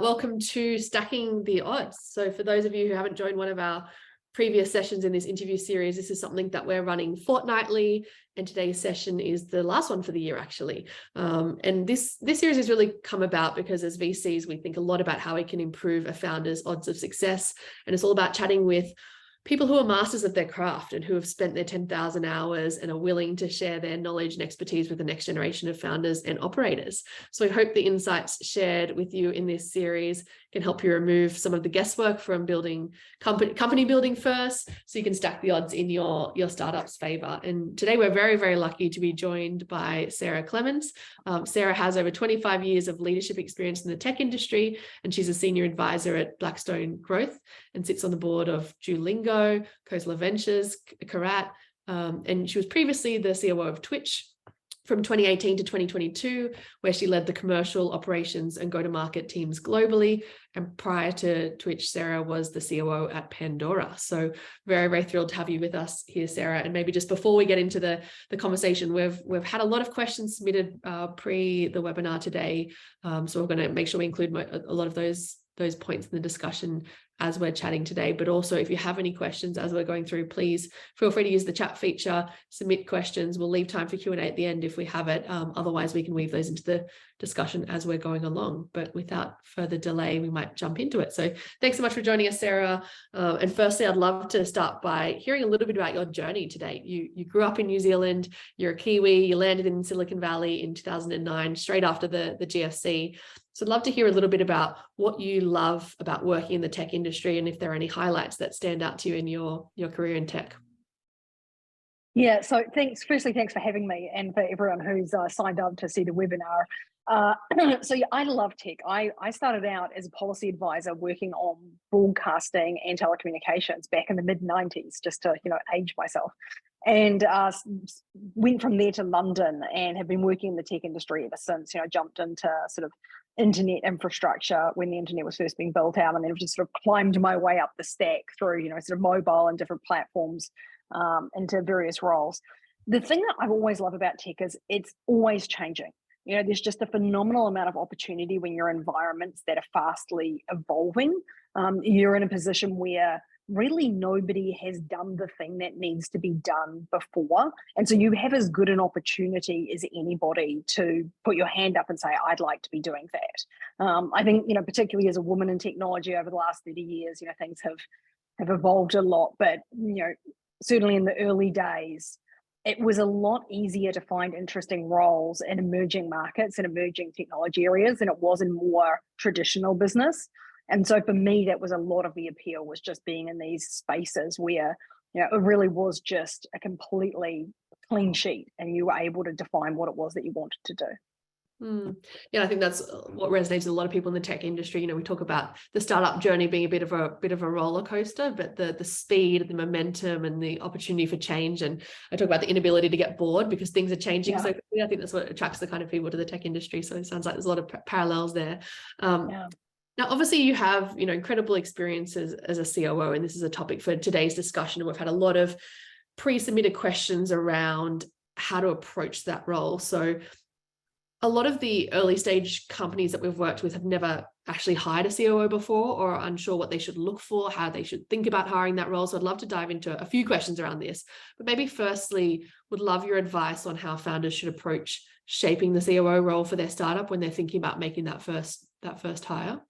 Welcome to Stacking the Odds. So for those of you who haven't joined one of our previous sessions in this interview series, this is something that we're running fortnightly, and today's session is the last one for the year, actually. And this series has really come about because as VCs, we think a lot about how we can improve a founder's odds of success. And it's all about chatting with people who are masters of their craft and who have spent their 10,000 hours and are willing to share their knowledge and expertise with the next generation of founders and operators. So I hope the insights shared with you in this series can help you remove some of the guesswork from building company building first, so you can stack the odds in your startup's favor. And today we're very, very lucky to be joined by Sara Clemens. Sara has over 25 years of leadership experience in the tech industry, and she's a senior advisor at Blackstone Growth and sits on the board of Duolingo, Khosla Ventures, Karat, and she was previously the COO of Twitch from 2018 to 2022, where she led the commercial operations and go-to-market teams globally. And prior to Twitch, Sara was the COO at Pandora. So very, very thrilled to have you with us here, Sara. And maybe just before we get into the conversation, we've had a lot of questions submitted pre the webinar today. So we're going to make sure we include a lot of those points in the discussion as we're chatting today. But also, if you have any questions as we're going through, please feel free to use the chat feature, submit questions. We'll leave time for Q&A at the end if we have it. Otherwise, we can weave those into the discussion as we're going along. But without further delay, we might jump into it. So thanks so much for joining us, Sara. And firstly, I'd love to start by hearing a little bit about your journey today. You grew up in New Zealand, you're a Kiwi, you landed in Silicon Valley in 2009, straight after the GFC. So I'd love to hear a little bit about what you love about working in the tech industry and if there are any highlights that stand out to you in your career in tech. Yeah, so firstly, thanks for having me and for everyone who's signed up to see the webinar. So yeah, I love tech. I started out as a policy advisor working on broadcasting and telecommunications back in the mid-90s, just to age myself. And went from there to London and have been working in the tech industry ever since. Jumped into sort of internet infrastructure when the internet was first being built out, and then just sort of climbed my way up the stack through sort of mobile and different platforms into various roles. The thing that I've always loved about tech is it's always changing. There's just a phenomenal amount of opportunity when you're in environments that are fastly evolving. You're in a position where really nobody has done the thing that needs to be done before. And so you have as good an opportunity as anybody to put your hand up and say, I'd like to be doing that. I think, particularly as a woman in technology over the last 30 years, things have evolved a lot, but, certainly in the early days, it was a lot easier to find interesting roles in emerging markets and emerging technology areas than it was in more traditional business. And so for me, that was a lot of the appeal, was just being in these spaces where, it really was just a completely clean sheet and you were able to define what it was that you wanted to do. Yeah, I think that's what resonates with a lot of people in the tech industry. We talk about the startup journey being a bit of a roller coaster, but the speed, the momentum, and the opportunity for change. And I talk about the inability to get bored because things are changing so quickly. I think that's what attracts the kind of people to the tech industry. So it sounds like there's a lot of parallels there. Now, obviously, you have incredible experiences as a COO, and this is a topic for today's discussion. And we've had a lot of pre-submitted questions around how to approach that role. So a lot of the early stage companies that we've worked with have never actually hired a COO before, or are unsure what they should look for, how they should think about hiring that role. So I'd love to dive into a few questions around this. But maybe firstly, would love your advice on how founders should approach shaping the COO role for their startup when they're thinking about making that first hire.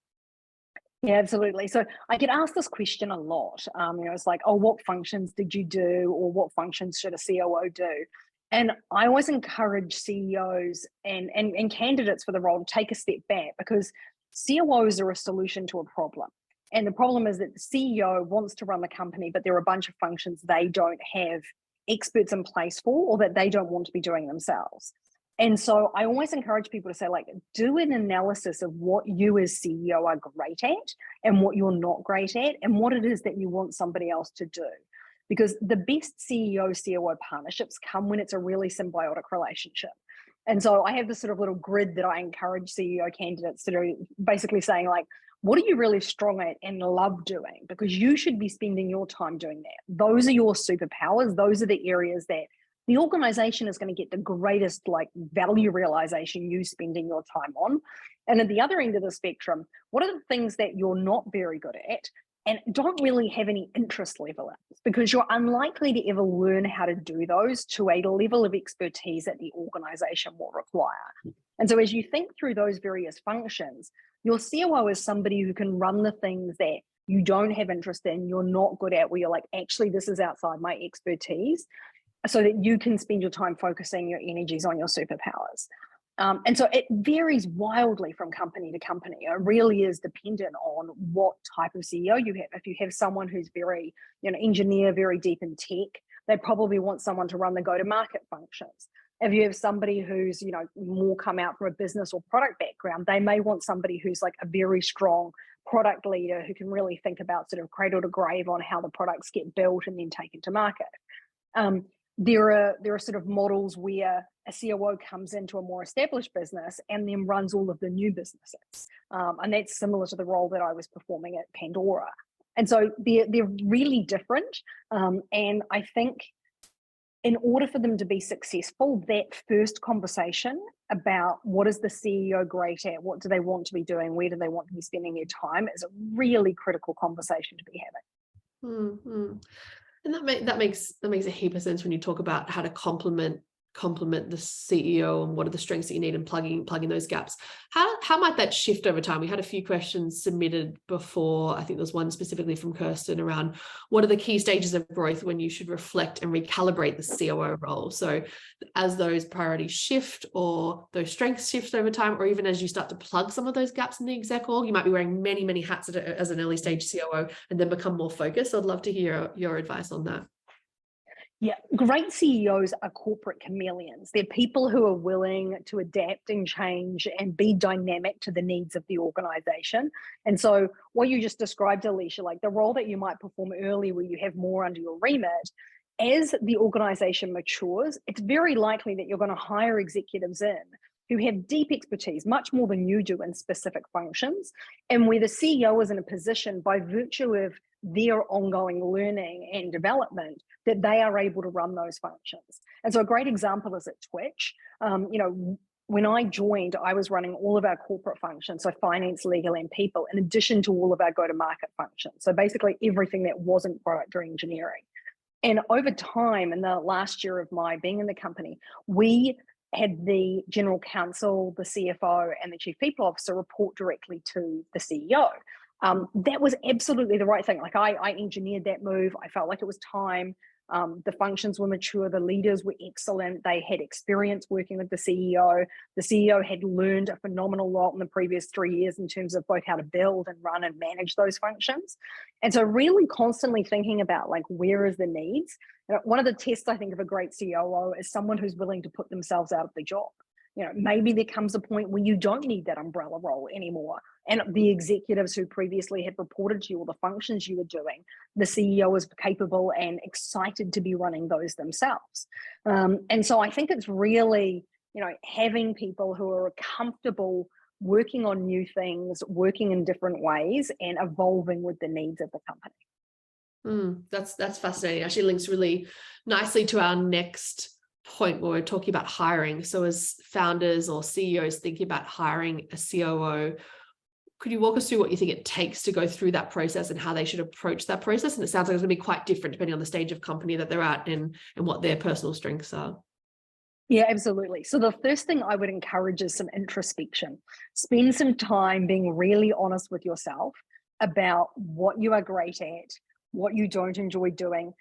Yeah, absolutely. So I get asked this question a lot. It's like, oh, what functions did you do, or what functions should a COO do? And I always encourage CEOs and candidates for the role to take a step back, because COOs are a solution to a problem. And the problem is that the CEO wants to run the company, but there are a bunch of functions they don't have experts in place for, or that they don't want to be doing themselves. And so I always encourage people to say, do an analysis of what you as CEO are great at and what you're not great at, and what it is that you want somebody else to do. Because the best CEO-COO partnerships come when it's a really symbiotic relationship. And so I have this sort of little grid that I encourage CEO candidates to do, basically saying, what are you really strong at and love doing? Because you should be spending your time doing that. Those are your superpowers. Those are the areas that the organization is going to get the greatest like value realization you spending your time on. And at the other end of the spectrum, what are the things that you're not very good at and don't really have any interest level in? Because you're unlikely to ever learn how to do those to a level of expertise that the organization will require. And so as you think through those various functions, your COO is somebody who can run the things that you don't have interest in, you're not good at, where you're like, actually, this is outside my expertise, so that you can spend your time focusing your energies on your superpowers. And so it varies wildly from company to company. It really is dependent on what type of CEO you have. If you have someone who's very, engineer, very deep in tech, they probably want someone to run the go-to-market functions. If you have somebody who's, more come out from a business or product background, they may want somebody who's like a very strong product leader who can really think about sort of cradle to grave on how the products get built and then taken to market. There are sort of models where a COO comes into a more established business and then runs all of the new businesses. And that's similar to the role that I was performing at Pandora. And so they're really different. And I think in order for them to be successful, that first conversation about what is the CEO great at, what do they want to be doing, where do they want to be spending their time, is a really critical conversation to be having. Mm-hmm. And that makes a heap of sense when you talk about how to complement the CEO and what are the strengths that you need and plugging those gaps. How might that shift over time? We had a few questions submitted before. I think there was one specifically from Kirsten around what are the key stages of growth when you should reflect and recalibrate the COO role. So as those priorities shift or those strengths shift over time, or even as you start to plug some of those gaps in the exec org, you might be wearing many, many hats as an early stage COO and then become more focused. I'd love to hear your advice on that. Yeah, great CEOs are corporate chameleons. They're people who are willing to adapt and change and be dynamic to the needs of the organization. And so what you just described, Alicia, like the role that you might perform early where you have more under your remit, as the organization matures, it's very likely that you're going to hire executives in who have deep expertise, much more than you do in specific functions, and where the CEO is in a position by virtue of their ongoing learning and development that they are able to run those functions. And so a great example is at Twitch. When I joined, I was running all of our corporate functions, so finance, legal, and people, in addition to all of our go-to-market functions. So basically everything that wasn't product or engineering. And over time, in the last year of my being in the company, we had the general counsel, the CFO, and the chief people officer report directly to the CEO. That was absolutely the right thing. Like I engineered that move. I felt like it was time. The functions were mature. The leaders were excellent. They had experience working with the CEO. The CEO had learned a phenomenal lot in the previous 3 years in terms of both how to build and run and manage those functions. And so really constantly thinking about like, where is the needs? One of the tests I think of a great COO is someone who's willing to put themselves out of the job. Maybe there comes a point where you don't need that umbrella role anymore. And the executives who previously had reported to you or the functions you were doing, the CEO is capable and excited to be running those themselves. And so I think it's really, having people who are comfortable working on new things, working in different ways and evolving with the needs of the company. That's fascinating. Actually links really nicely to our next point where we're talking about hiring. So as founders or CEOs thinking about hiring a COO, could you walk us through what you think it takes to go through that process and how they should approach that process? And it sounds like it's going to be quite different depending on the stage of company that they're at and what their personal strengths are. Yeah, absolutely. So the first thing I would encourage is some introspection. Spend some time being really honest with yourself about what you are great at, what you don't enjoy doing.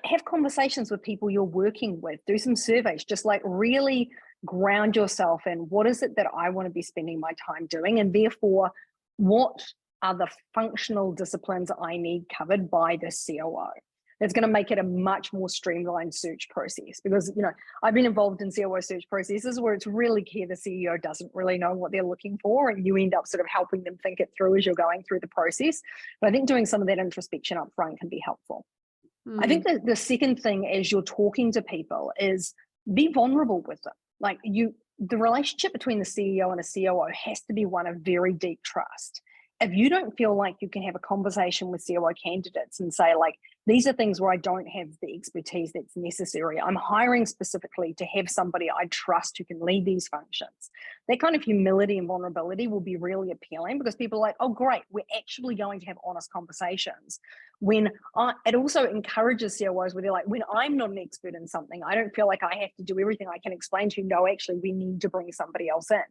Have conversations with people you're working with, do some surveys, just like really ground yourself in what is it that I want to be spending my time doing, and therefore what are the functional disciplines I need covered by the COO. It's going to make it a much more streamlined search process, because I've been involved in COO search processes where it's really clear the CEO doesn't really know what they're looking for, and you end up sort of helping them think it through as you're going through the process. But I think doing some of that introspection up front can be helpful. I think that the second thing as you're talking to people is be vulnerable with them. Like the relationship between the CEO and a COO has to be one of very deep trust. if you don't feel like you can have a conversation with COO candidates and say, like, these are things where I don't have the expertise that's necessary. I'm hiring specifically to have somebody I trust who can lead these functions. That kind of humility and vulnerability will be really appealing, because people are like, oh, great, we're actually going to have honest conversations. It also encourages COOs where they're like, when I'm not an expert in something, I don't feel like I have to do everything I can explain to you. No, actually, we need to bring somebody else in.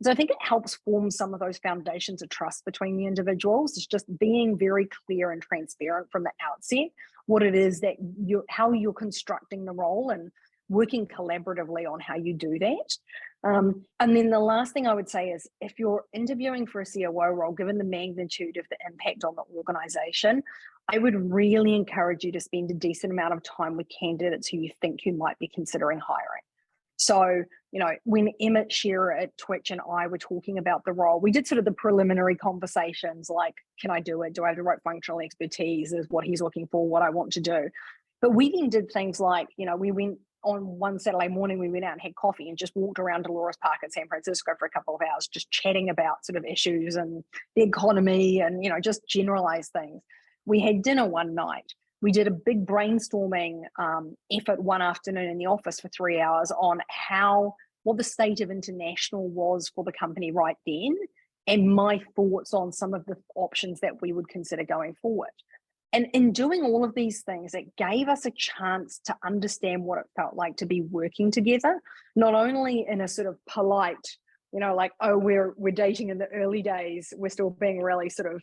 So I think it helps form some of those foundations of trust between the individuals. It's just being very clear and transparent from the outset what it is that how you're constructing the role, and working collaboratively on how you do that. And then the last thing I would say is, if you're interviewing for a COO role, given the magnitude of the impact on the organization, I would really encourage you to spend a decent amount of time with candidates who you think you might be considering hiring. So, when Emmett Shearer at Twitch and I were talking about the role, we did sort of the preliminary conversations, like, can I do it? Do I have the right functional expertise? Is what he's looking for what I want to do? But we then did things like, we went on one Saturday morning, we went out and had coffee and just walked around Dolores Park in San Francisco for a couple of hours, just chatting about sort of issues and the economy and, just generalized things. We had dinner one night. We did a big brainstorming effort one afternoon in the office for 3 hours on what the state of international was for the company right then, and my thoughts on some of the options that we would consider going forward. And in doing all of these things, it gave us a chance to understand what it felt like to be working together, not only in a sort of polite, like, oh, we're dating in the early days, we're still being really sort of,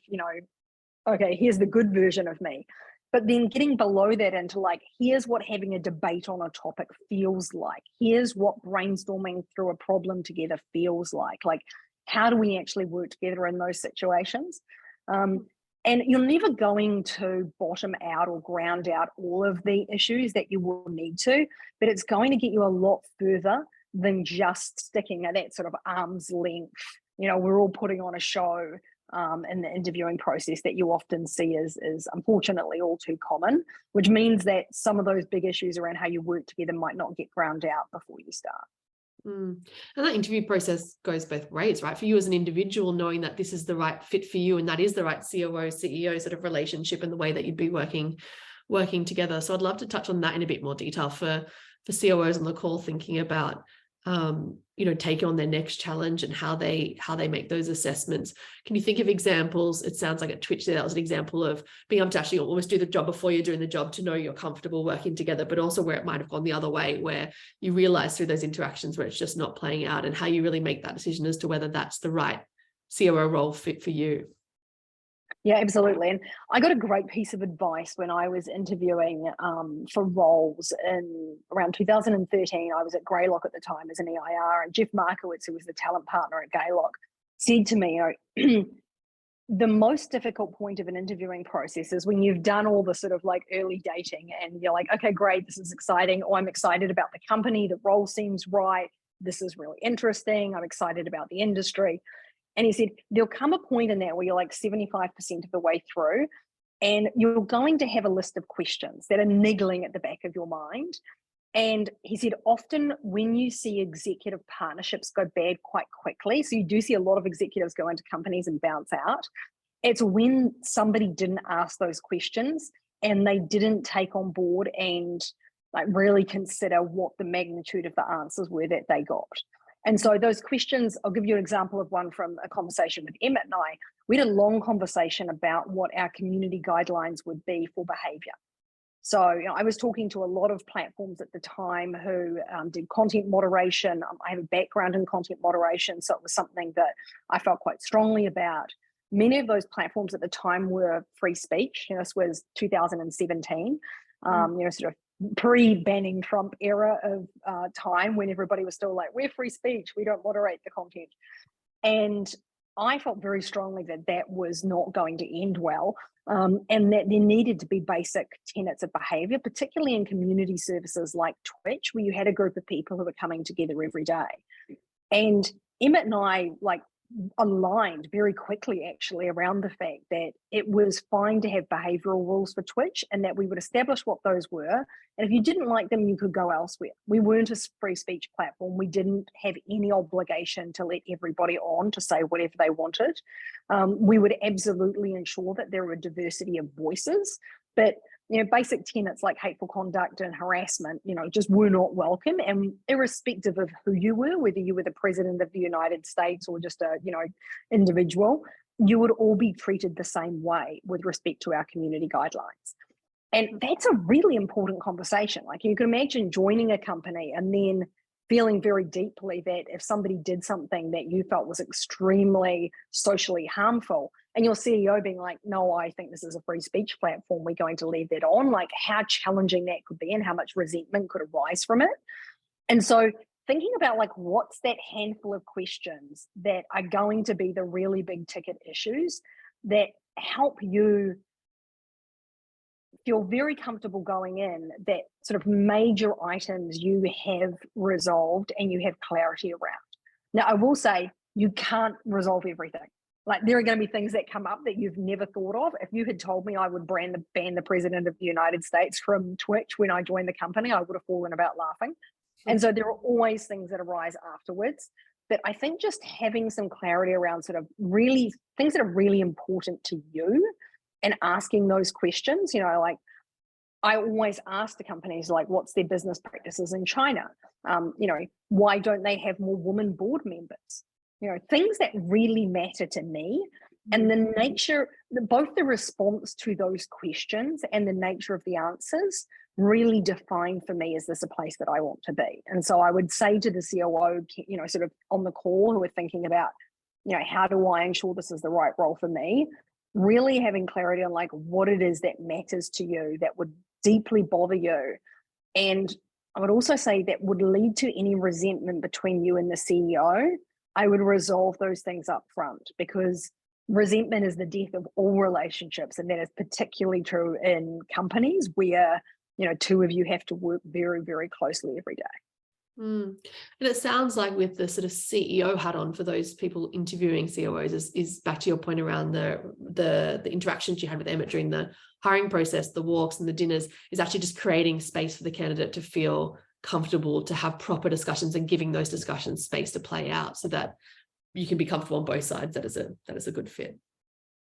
okay, here's the good version of me. But then getting below that into, like, here's what having a debate on a topic feels like. Here's what brainstorming through a problem together feels like. Like, how do we actually work together in those situations? And you're never going to bottom out or ground out all of the issues that you will need to, but it's going to get you a lot further than just sticking at that sort of arm's length. We're all putting on a show in the interviewing process that you often see is unfortunately all too common, which means that some of those big issues around how you work together might not get ground out before you start. And that interview process goes both ways, right? For you as an individual, knowing that this is the right fit for you and that is the right COO, CEO sort of relationship and the way that you'd be working together. So I'd love to touch on that in a bit more detail for COOs on the call, thinking about taking on their next challenge and how they make those assessments. Can you think of examples? It sounds like at Twitch there, that was an example of being able to actually almost do the job before you're doing the job, to know you're comfortable working together, but also where it might have gone the other way, where you realize through those interactions where it's just not playing out, and how you really make that decision as to whether that's the right COO role fit for you. Yeah, absolutely. And I got a great piece of advice when I was interviewing for roles in around 2013. I was at Greylock at the time as an EIR, and Jeff Markowitz, who was the talent partner at Greylock, said to me, the most difficult point of an interviewing process is when you've done all the sort of like early dating and you're like, okay, great, this is exciting. Oh, I'm excited about the company. The role seems right. This is really interesting. I'm excited about the industry. And he said, there'll come a point in that where you're like 75% of the way through, and you're going to have a list of questions that are niggling at the back of your mind. And he said, often when you see executive partnerships go bad quite quickly, so you do see a lot of executives go into companies and bounce out, it's when somebody didn't ask those questions and they didn't take on board and like really consider what the magnitude of the answers were that they got. And so those questions, I'll give you an example of one from a conversation with Emmett and I. We had a long conversation about what our community guidelines would be for behavior. So I was talking to a lot of platforms at the time who did content moderation. I have a background in content moderation, so it was something that I felt quite strongly about. Many of those platforms at the time were free speech. This was 2017, sort of pre-banning Trump era of time when everybody was still like, we're free speech, we don't moderate the content. And I felt very strongly that that was not going to end well, and that there needed to be basic tenets of behavior, particularly in community services like Twitch, where you had a group of people who were coming together every day. And Emmett and I aligned very quickly actually around the fact that it was fine to have behavioral rules for Twitch, and that we would establish what those were. And if you didn't like them, you could go elsewhere. We weren't a free speech platform. We didn't have any obligation to let everybody on to say whatever they wanted. We would absolutely ensure that there were diversity of voices, but basic tenets like hateful conduct and harassment, just were not welcome. And irrespective of who you were, whether you were the president of the United States or just a, individual, you would all be treated the same way with respect to our community guidelines. And that's a really important conversation. Like, you can imagine joining a company and then feeling very deeply that if somebody did something that you felt was extremely socially harmful, and your CEO being like, no, I think this is a free speech platform, we're going to leave that on, like how challenging that could be and how much resentment could arise from it. And so thinking about like, what's that handful of questions that are going to be the really big ticket issues that help you feel very comfortable going in, that sort of major items you have resolved and you have clarity around. Now, I will say you can't resolve everything. Like, there are going to be things that come up that you've never thought of. If you had told me I would ban the president of the United States from Twitch when I joined the company, I would have fallen about laughing. And so there are always things that arise afterwards. But I think just having some clarity around sort of really things that are really important to you and asking those questions, like I always ask the companies, like, what's their business practices in China? Why don't they have more women board members? Things that really matter to me. And the nature, both the response to those questions and the nature of the answers really define for me, is this a place that I want to be? And so I would say to the COO, sort of on the call, who are thinking about, how do I ensure this is the right role for me? Really having clarity on like what it is that matters to you, that would deeply bother you. And I would also say that would lead to any resentment between you and the CEO. I would resolve those things up front, because resentment is the death of all relationships. And that is particularly true in companies where, two of you have to work very, very closely every day. And it sounds like with the sort of CEO hat on for those people interviewing COOs is back to your point around the interactions you had with Emma during the hiring process, the walks and the dinners, is actually just creating space for the candidate to feel comfortable, to have proper discussions and giving those discussions space to play out so that you can be comfortable on both sides. That is a good fit.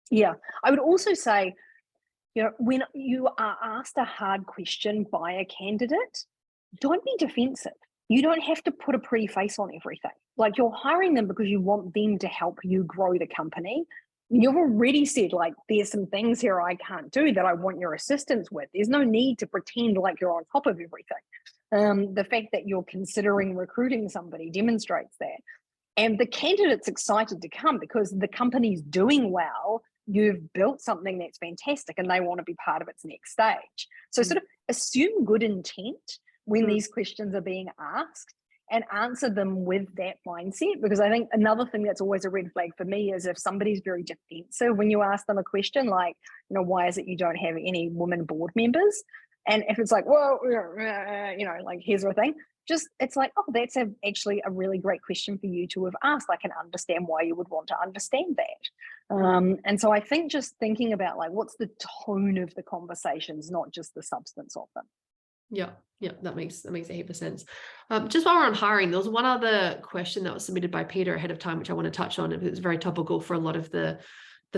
Yeah. I would also say, when you are asked a hard question by a candidate, don't be defensive. You don't have to put a pretty face on everything. Like, you're hiring them because you want them to help you grow the company. You've already said, like, there's some things here I can't do that I want your assistance with. There's no need to pretend like you're on top of everything. The fact that you're considering recruiting somebody demonstrates that. And the candidate's excited to come because the company's doing well. You've built something that's fantastic and they want to be part of its next stage. So sort of assume good intent when these questions are being asked and answer them with that mindset. Because I think another thing that's always a red flag for me is if somebody's very defensive when you ask them a question like, why is it you don't have any women board members? And if it's like, well, like, here's the thing, it's like, oh, that's actually a really great question for you to have asked. I can understand why you would want to understand that. And so I think just thinking about like, what's the tone of the conversations, not just the substance of them. Yeah, that makes a heap of sense. Just while we're on hiring, there was one other question that was submitted by Peter ahead of time, which I want to touch on. It's very topical for a lot of the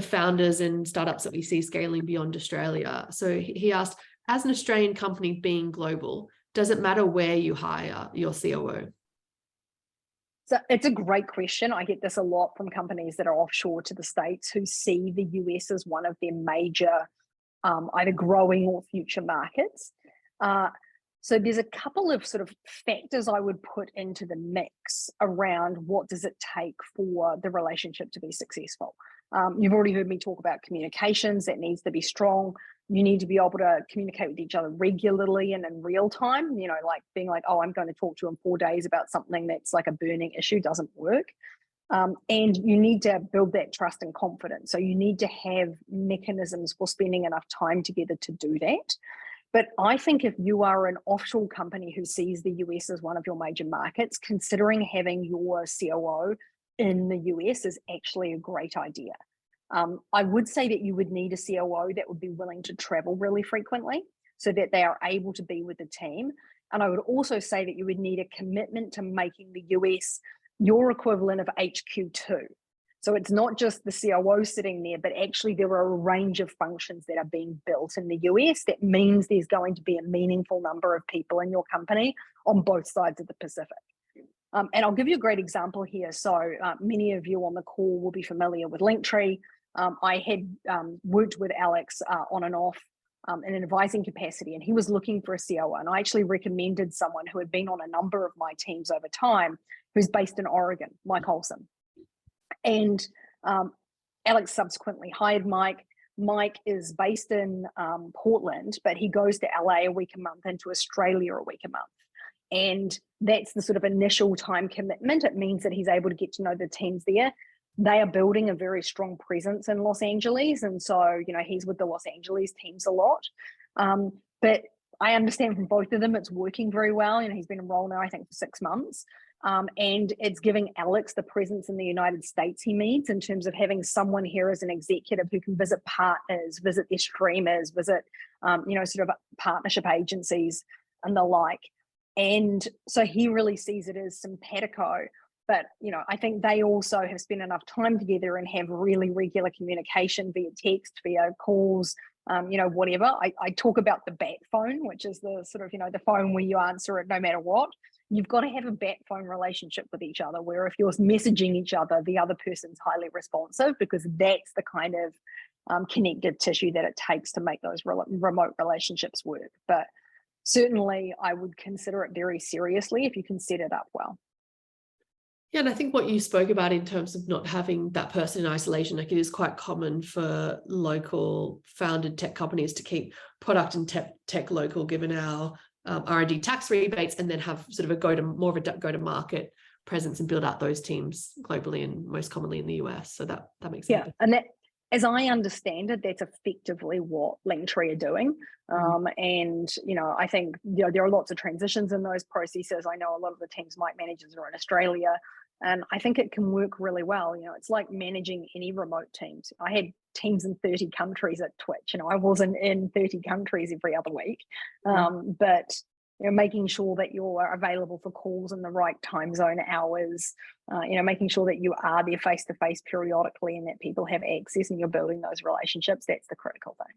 founders and startups that we see scaling beyond Australia. So he asked, as an Australian company being global, does it matter where you hire your COO? So it's a great question. I get this a lot from companies that are offshore to the States who see the US as one of their major either growing or future markets. So there's a couple of sort of factors I would put into the mix around what does it take for the relationship to be successful. You've already heard me talk about communications. That needs to be strong. You need to be able to communicate with each other regularly and in real time, like being like, oh, I'm going to talk to you in 4 days about something that's like a burning issue, doesn't work. And you need to build that trust and confidence. So you need to have mechanisms for spending enough time together to do that. But I think if you are an offshore company who sees the US as one of your major markets, considering having your COO in the US is actually a great idea. I would say that you would need a COO that would be willing to travel really frequently so that they are able to be with the team. And I would also say that you would need a commitment to making the US your equivalent of HQ2. So it's not just the COO sitting there, but actually there are a range of functions that are being built in the US. That means there's going to be a meaningful number of people in your company on both sides of the Pacific. And I'll give you a great example here. So many of you on the call will be familiar with Linktree. I had worked with Alex on and off in an advising capacity, and he was looking for a COO. And I actually recommended someone who had been on a number of my teams over time, who's based in Oregon, Mike Olson. And Alex subsequently hired Mike. Mike is based in Portland, but he goes to LA a week a month and to Australia a week a month. And that's the sort of initial time commitment. It means that he's able to get to know the teams there. They are building a very strong presence in Los Angeles. And so, he's with the Los Angeles teams a lot. But I understand from both of them, it's working very well. He's been enrolled now, I think, for 6 months. And it's giving Alex the presence in the United States he needs in terms of having someone here as an executive who can visit partners, visit their streamers, visit, sort of partnership agencies and the like. And so he really sees it as simpatico. But, I think they also have spent enough time together and have really regular communication via text, via calls, whatever. I talk about the bat phone, which is the sort of, the phone where you answer it no matter what. You've got to have a bat phone relationship with each other, where if you're messaging each other, the other person's highly responsive, because that's the kind of connective tissue that it takes to make those remote relationships work. But certainly I would consider it very seriously if you can set it up well. Yeah, and I think what you spoke about in terms of not having that person in isolation, like it is quite common for local founded tech companies to keep product and tech local, given our R&D tax rebates, and then have sort of more of a go-to-market presence and build out those teams globally and most commonly in the US. So that makes sense. Yeah, and that, as I understand it, that's effectively what Linktree are doing. And, I think there are lots of transitions in those processes. I know a lot of the teams might managers are in Australia, and I think it can work really well. It's like managing any remote teams. I had teams in 30 countries at Twitch. I wasn't in 30 countries every other week, but making sure that you're available for calls in the right time zone hours, making sure that you are there face-to-face periodically and that people have access and you're building those relationships, that's the critical thing.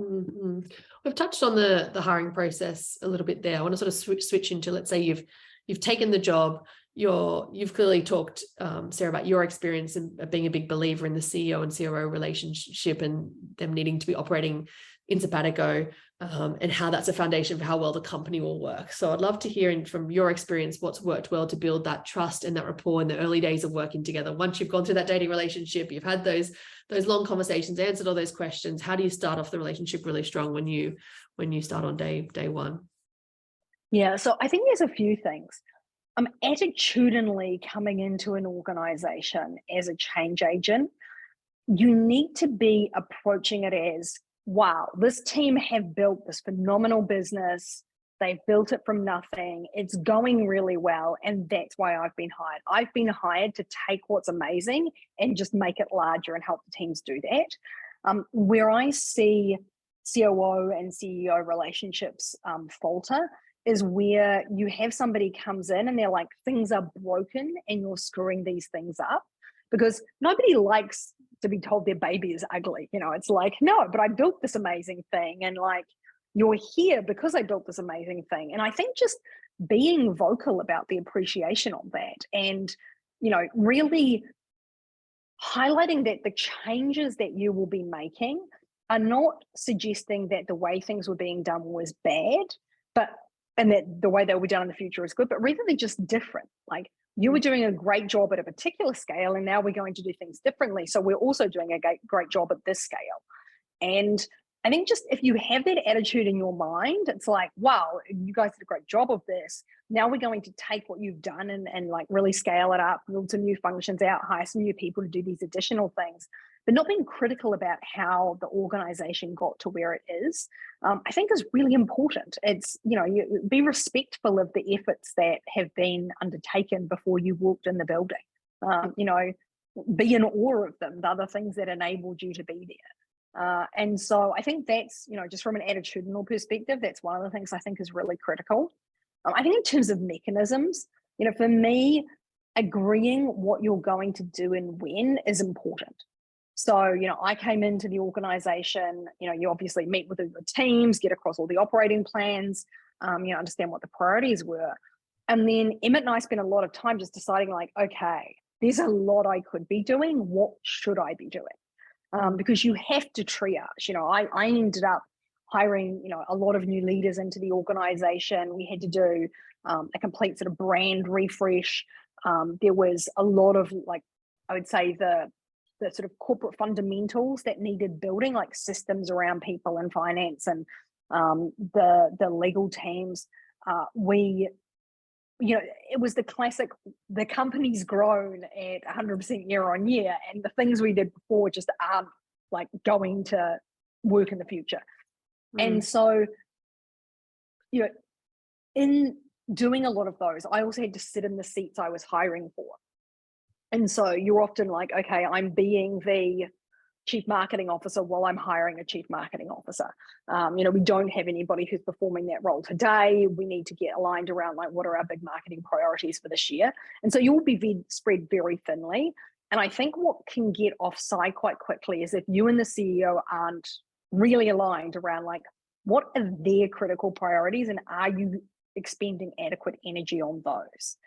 Mm-hmm. We've touched on the hiring process a little bit there. I want to sort of switch into, let's say you've taken the job, you've clearly talked, Sarah, about your experience and being a big believer in the CEO and COO relationship and them needing to be operating in simpatico, and how that's a foundation for how well the company will work. So I'd love to hear from your experience what's worked well to build that trust and that rapport in the early days of working together. Once you've gone through that dating relationship, you've had those long conversations, answered all those questions. How do you start off the relationship really strong when you start on day one? Yeah, so I think there's a few things. Attitudinally coming into an organization as a change agent, you need to be approaching it as, wow, this team have built this phenomenal business. They've built it from nothing. It's going really well. And that's why I've been hired. I've been hired to take what's amazing and just make it larger and help the teams do that. Where I see COO and CEO relationships falter is where you have somebody comes in and they're like, things are broken and you're screwing these things up, because nobody likes to be told their baby is ugly. It's like, no, but I built this amazing thing. And like, you're here because I built this amazing thing. And I think just being vocal about the appreciation of that and, really highlighting that the changes that you will be making are not suggesting that the way things were being done was bad, and that the way they'll be done in the future is good, but rather they're just different. Like, you were doing a great job at a particular scale, and now we're going to do things differently. So we're also doing a great job at this scale. And I think just if you have that attitude in your mind, it's like, wow, you guys did a great job of this. Now we're going to take what you've done and like really scale it up, build some new functions out, hire some new people to do these additional things, but not being critical about how the organization got to where it is, I think is really important. It's, you be respectful of the efforts that have been undertaken before you walked in the building. You know, be in awe of them. They're the things that enabled you to be there. And so I think that's, you know, just from an attitudinal perspective, that's one of the things I think is really critical. I think in terms of mechanisms, you know, for me, agreeing what you're going to do and when is important. So, you know, I came into the organization, you know, you obviously meet with the teams, get across all the operating plans, you know, understand what the priorities were. And then Emmett and I spent a lot of time just deciding like, okay, there's a lot I could be doing. What should I be doing? Because you have to triage. You know, I ended up hiring, you know, a lot of new leaders into the organization. We had to do a complete sort of brand refresh. There was a lot of, like, I would say the sort of corporate fundamentals that needed building, like systems around people and finance and the legal teams. You know, it was the classic, the company's grown at 100% year on year, and the things we did before just aren't like going to work in the future. And so, you know, in doing a lot of those, I also had to sit in the seats I was hiring for. And so you're often like, okay, I'm being the chief marketing officer while I'm hiring a chief marketing officer. You know, we don't have anybody who's performing that role today. We need to get aligned around like, what are our big marketing priorities for this year? And so you'll be spread very thinly. And I think what can get offside quite quickly is if you and the CEO aren't really aligned around like, what are their critical priorities and are you expending adequate energy on those?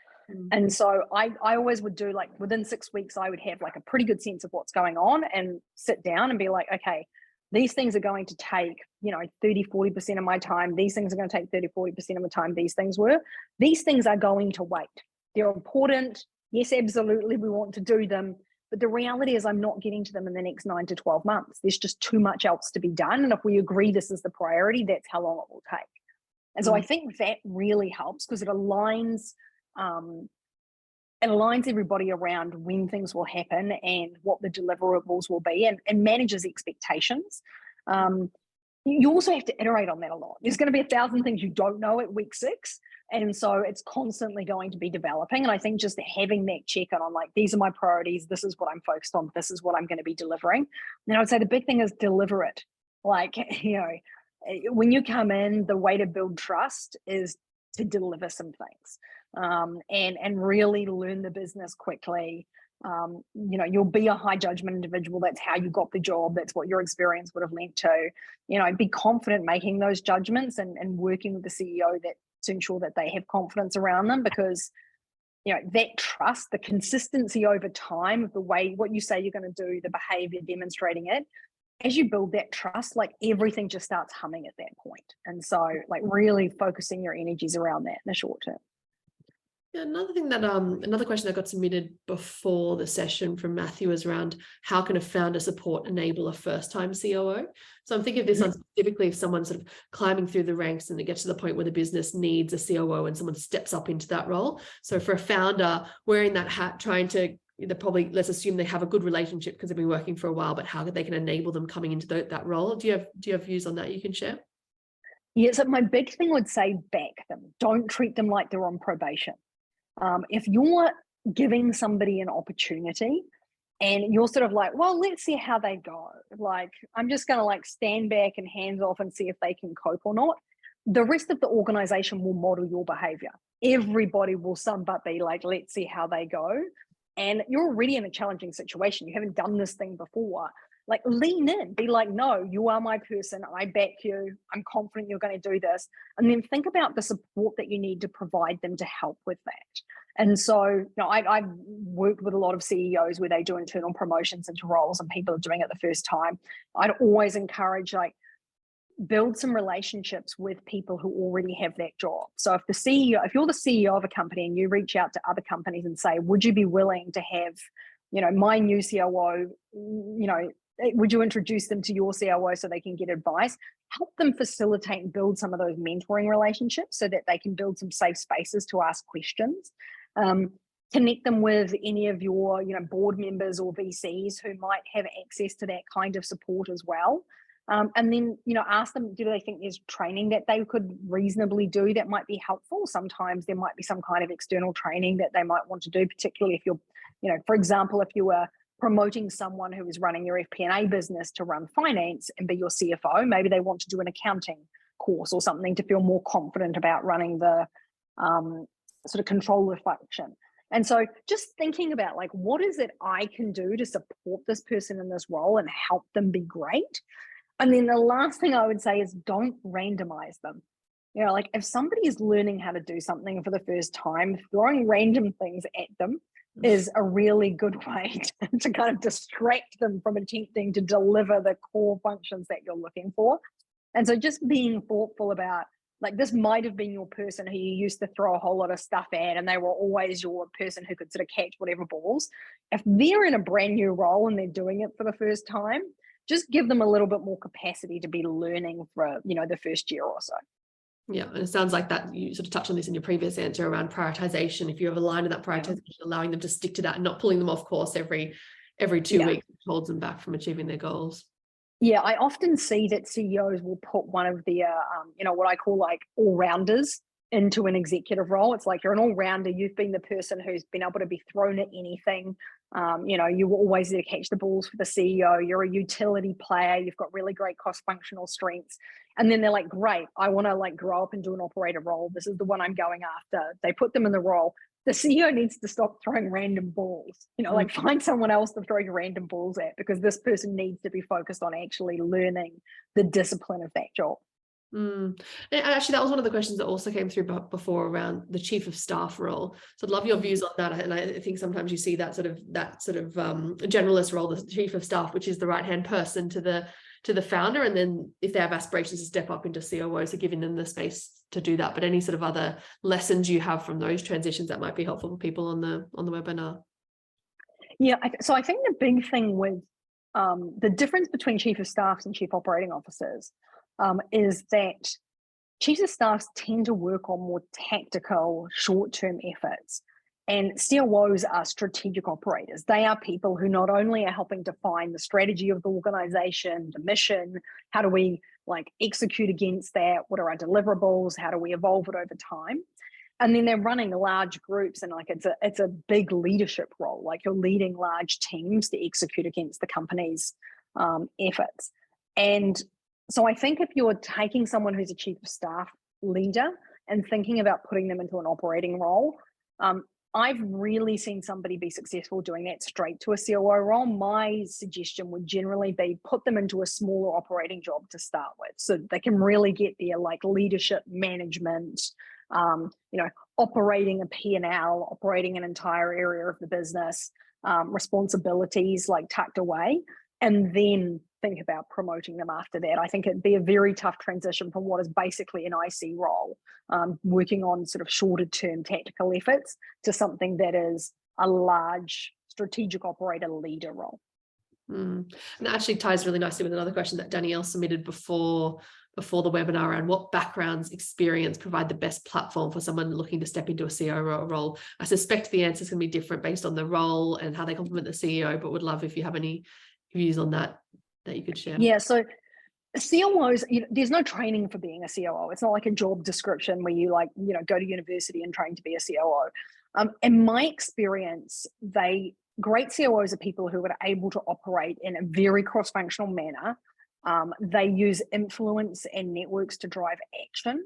And so I always would do like within 6 weeks, I would have like a pretty good sense of what's going on and sit down and be like, okay, these things are going to take, you know, 30, 40% of my time. These things are going to take 30, 40% of the time. These things are going to wait. They're important. Yes, absolutely. We want to do them. But the reality is I'm not getting to them in the next 9 to 12 months. There's just too much else to be done. And if we agree this is the priority, that's how long it will take. And so I think that really helps because it aligns everybody around when things will happen and what the deliverables will be and manages expectations. You also have to iterate on that a lot. There's going to be 1,000 things you don't know at week 6. And so it's constantly going to be developing. And I think just having that check-in on like, these are my priorities. This is what I'm focused on. This is what I'm going to be delivering. And I would say the big thing is deliver it. Like, you know, when you come in, the way to build trust is to deliver some things. And really learn the business quickly. You know, you'll be a high judgment individual. That's how you got the job. That's what your experience would have lent to. You know, be confident making those judgments and working with the CEO to ensure that they have confidence around them because, you know, that trust, the consistency over time of the way, what you say you're going to do, the behavior, demonstrating it, as you build that trust, like everything just starts humming at that point. And so like really focusing your energies around that in the short term. Yeah, another thing that another question that got submitted before the session from Matthew was around how can a founder support enable a first-time COO? So I'm thinking of this on specifically if someone's sort of climbing through the ranks and it gets to the point where the business needs a COO and someone steps up into that role. So for a founder wearing that hat, trying to probably, let's assume they have a good relationship because they've been working for a while, but how they can enable them coming into that role? Do you have views on that you can share? Yeah, so my big thing would say back them. Don't treat them like they're on probation. If you're giving somebody an opportunity and you're sort of like, well, let's see how they go. Like, I'm just going to like stand back and hands off and see if they can cope or not. The rest of the organization will model your behavior. Everybody will but be like, let's see how they go. And you're already in a challenging situation. You haven't done this thing before. Like lean in, be like, no, you are my person. I back you. I'm confident you're going to do this. And then think about the support that you need to provide them to help with that. And so, you know, I've worked with a lot of CEOs where they do internal promotions into roles and people are doing it the first time. I'd always encourage like, build some relationships with people who already have that job. So if you're the CEO of a company and you reach out to other companies and say, would you be willing to have, you know, my new COO, you know, would you introduce them to your COO so they can get advice? Help them facilitate and build some of those mentoring relationships so that they can build some safe spaces to ask questions. Connect them with any of your, you know, board members or VCs who might have access to that kind of support as well. And then, ask them, do they think there's training that they could reasonably do that might be helpful? Sometimes there might be some kind of external training that they might want to do, particularly if you're, for example, if you were promoting someone who is running your FP&A business to run finance and be your CFO, maybe they want to do an accounting course or something to feel more confident about running the sort of controller function. And so just thinking about like, what is it I can do to support this person in this role and help them be great? And then the last thing I would say is don't randomize them. Like if somebody is learning how to do something for the first time, throwing random things at them is a really good way to kind of distract them from attempting to deliver the core functions that you're looking for. And so just being thoughtful about, like, this might have been your person who you used to throw a whole lot of stuff at, and they were always your person who could sort of catch whatever balls. If they're in a brand new role and they're doing it for the first time, just give them a little bit more capacity to be learning for, the first year or so. Yeah, and it sounds like that you sort of touched on this in your previous answer around prioritization. If you have aligned to that prioritization, allowing them to stick to that and not pulling them off course every 2 weeks, which holds them back from achieving their goals. Yeah, I often see that CEOs will put one of their, what I call like all-rounders into an executive role. It's like you're an all-rounder. You've been the person who's been able to be thrown at anything. You were always there to catch the balls for the CEO. You're a utility player. You've got really great cross-functional strengths. And then they're like, great, I want to like grow up and do an operator role. This is the one I'm going after. They put them in the role. The CEO needs to stop throwing random balls, like find someone else to throw your random balls at, because this person needs to be focused on actually learning the discipline of that job. And actually, that was one of the questions that also came through before around the chief of staff role. So I'd love your views on that. And I think sometimes you see that sort of generalist role, the chief of staff, which is the right-hand person to the founder. And then if they have aspirations to step up into COO, so giving them the space to do that. But any sort of other lessons you have from those transitions that might be helpful for people on the webinar? Yeah, so I think the big thing with the difference between chief of staffs and chief operating officers is that chiefs of staffs tend to work on more tactical, short-term efforts. And COOs are strategic operators. They are people who not only are helping define the strategy of the organization, the mission, how do we like execute against that? What are our deliverables? How do we evolve it over time? And then they're running large groups, and like it's a big leadership role. Like you're leading large teams to execute against the company's efforts. And so I think if you're taking someone who's a chief of staff leader and thinking about putting them into an operating role, I've really seen somebody be successful doing that straight to a COO role. My suggestion would generally be put them into a smaller operating job to start with, so they can really get their like leadership management, operating a P&L, operating an entire area of the business, responsibilities like tucked away, and then think about promoting them after that. I think it'd be a very tough transition from what is basically an IC role, working on sort of shorter term tactical efforts, to something that is a large strategic operator leader role. And that actually ties really nicely with another question that Danielle submitted before the webinar around what backgrounds, experience provide the best platform for someone looking to step into a CEO role. I suspect the answer is going to be different based on the role and how they complement the CEO, but would love if you have any views on that you could share. Yeah, so COOs, there's no training for being a COO. It's not like a job description where you go to university and train to be a COO. In my experience, great COOs are people who are able to operate in a very cross-functional manner. They use influence and networks to drive action.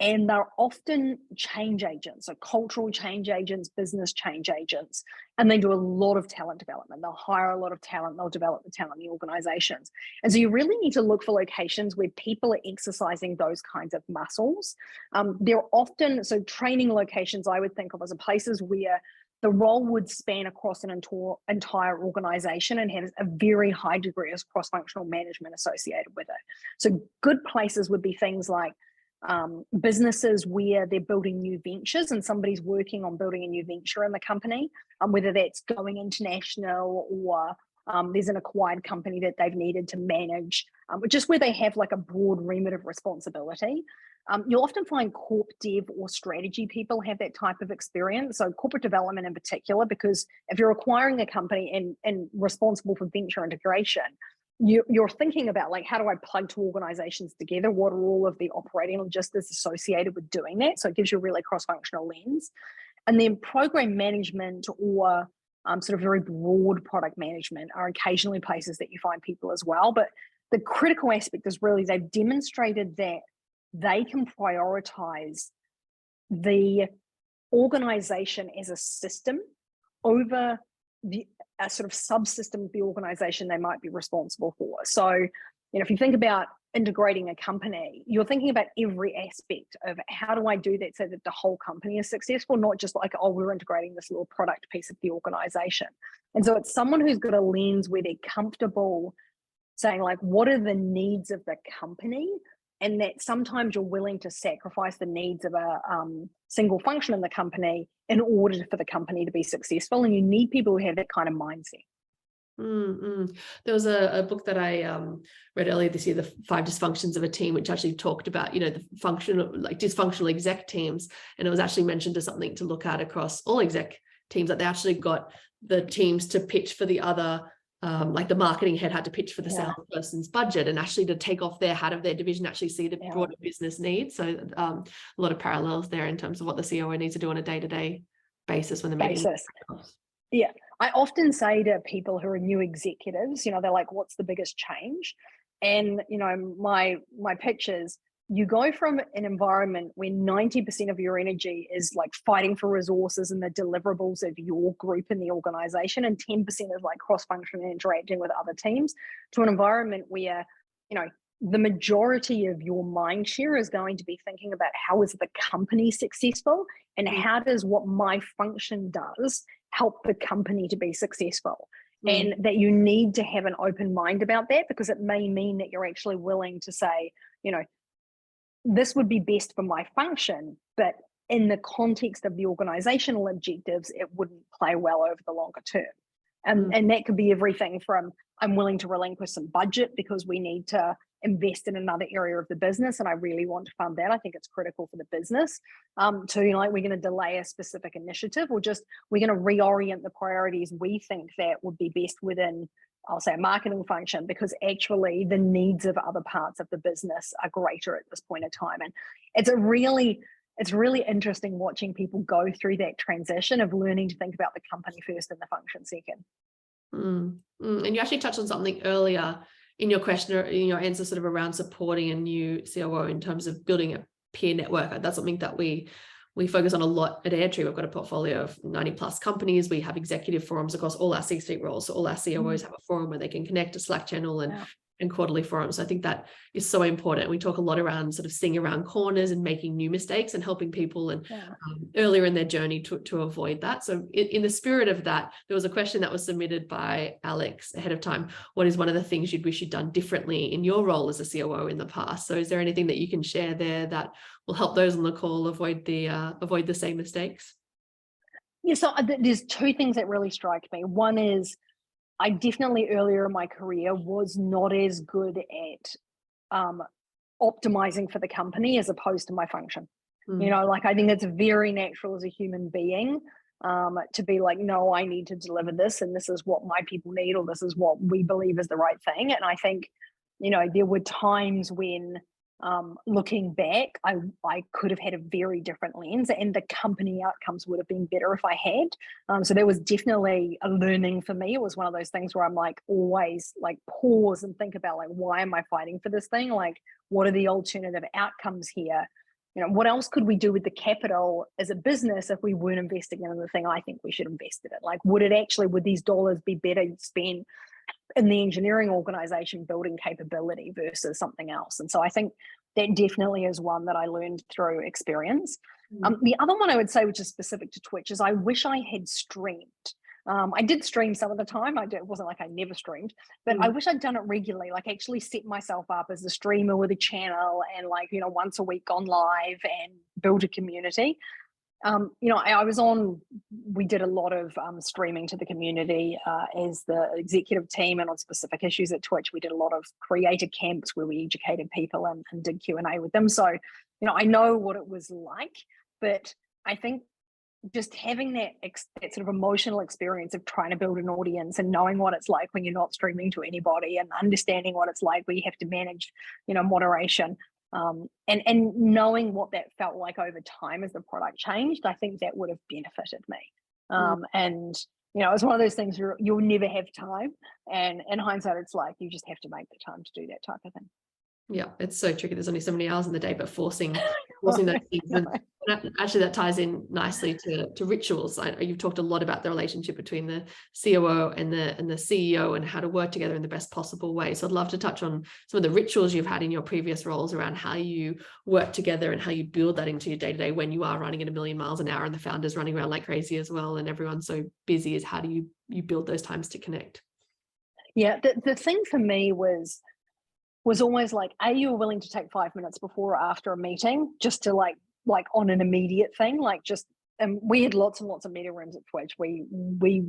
And they're often change agents, so cultural change agents, business change agents, and they do a lot of talent development. They'll hire a lot of talent, they'll develop the talent in the organizations. And so you really need to look for locations where people are exercising those kinds of muscles. They're often, so training locations I would think of as places where the role would span across an entire organization and has a very high degree of cross-functional management associated with it. So good places would be things like businesses where they're building new ventures and somebody's working on building a new venture in the company, whether that's going international or there's an acquired company that they've needed to manage, just where they have like a broad remit of responsibility. You'll often find corp dev or strategy people have that type of experience. So corporate development in particular, because if you're acquiring a company and responsible for venture integration, you're thinking about like, how do I plug two organizations together? What are all of the operating logistics associated with doing that? So it gives you a really cross-functional lens. And then program management or sort of very broad product management are occasionally places that you find people as well. But the critical aspect is really they've demonstrated that they can prioritize the organization as a system over a sort of subsystem of the organization they might be responsible for. So, if you think about integrating a company, you're thinking about every aspect of how do I do that so that the whole company is successful, not just like, oh, we're integrating this little product piece of the organization. And so it's someone who's got a lens where they're comfortable saying like, what are the needs of the company? And that sometimes you're willing to sacrifice the needs of a single function in the company in order for the company to be successful. And you need people who have that kind of mindset. There was a book that I read earlier this year, The 5 Dysfunctions of a Team, which actually talked about, the dysfunctional exec teams. And it was actually mentioned as something to look at across all exec teams, that they actually got the teams to pitch for the other, like the marketing head had to pitch for the salesperson's budget, and actually to take off their hat of their division, actually see the broader business needs. So a lot of parallels there in terms of what the COO needs to do on a day-to-day basis when they're making. Yeah, I often say to people who are new executives, they're like, what's the biggest change? And, my pitch is, you go from an environment where 90% of your energy is like fighting for resources and the deliverables of your group in the organization, and 10% is like cross-functional interacting with other teams, to an environment where, the majority of your mind share is going to be thinking about how is the company successful and how does what my function does help the company to be successful. And that you need to have an open mind about that, because it may mean that you're actually willing to say, this would be best for my function, but in the context of the organizational objectives, it wouldn't play well over the longer term. And that could be everything from, I'm willing to relinquish some budget because we need to invest in another area of the business and I really want to fund that. I think it's critical for the business. To, like, we're going to delay a specific initiative, or just we're going to reorient the priorities we think that would be best within, I'll say, a marketing function, because actually the needs of other parts of the business are greater at this point in time. And it's really interesting watching people go through that transition of learning to think about the company first and the function second. And you actually touched on something earlier in your question, or in your answer, sort of around supporting a new COO in terms of building a peer network. That's something that we focus on a lot at Airtree. We've got a portfolio of 90 plus companies. We have executive forums across all our C-suite roles. So all our COOs have a forum where they can connect, a Slack channel and quarterly forums. So I think that is so important. We talk a lot around sort of seeing around corners and making new mistakes and helping people and earlier in their journey to avoid that. So in the spirit of that, there was a question that was submitted by Alex ahead of time. What is one of the things you'd wish you'd done differently in your role as a COO in the past? So is there anything that you can share there that will help those on the call avoid the same mistakes? Yeah, so there's two things that really strike me. One is, I definitely earlier in my career was not as good at optimizing for the company as opposed to my function. Like, I think it's very natural as a human being to be like, no, I need to deliver this, and this is what my people need, or this is what we believe is the right thing. And I think, there were times when looking back, I could have had a very different lens, and the company outcomes would have been better if I had. So there was definitely a learning for me. It was one of those things where I'm like, always like pause and think about, like, why am I fighting for this thing? Like, what are the alternative outcomes here? What else could we do with the capital as a business if we weren't investing in the thing I think we should invest in it? Like, would these dollars be better spent in the engineering organization building capability versus something else? And so I think that definitely is one that I learned through experience. The other one I would say, which is specific to Twitch, is I wish I had streamed. I did stream some of the time. It wasn't like I never streamed, but I wish I'd done it regularly, like actually set myself up as a streamer with a channel and, like, once a week gone live and build a community. We did a lot of streaming to the community as the executive team, and on specific issues at Twitch, we did a lot of creator camps where we educated people and did Q&A with them. So, I know what it was like, but I think just having that sort of emotional experience of trying to build an audience and knowing what it's like when you're not streaming to anybody, and understanding what it's like where you have to manage, moderation, and knowing what that felt like over time as the product changed, I think that would have benefited me. And it's one of those things you'll never have time, and in hindsight, it's like you just have to make the time to do that type of thing. Yeah, it's so tricky. There's only so many hours in the day, but forcing those things. And actually, that ties in nicely to rituals. You've talked a lot about the relationship between the COO and the CEO and how to work together in the best possible way. So I'd love to touch on some of the rituals you've had in your previous roles around how you work together and how you build that into your day-to-day when you are running at 1,000,000 miles an hour and the founder's running around like crazy as well, and everyone's so busy. Is how do you build those times to connect? Yeah, the thing for me was always like, are you willing to take 5 minutes before or after a meeting just to like on an immediate thing, like just, and we had lots and lots of meeting rooms at Twitch. We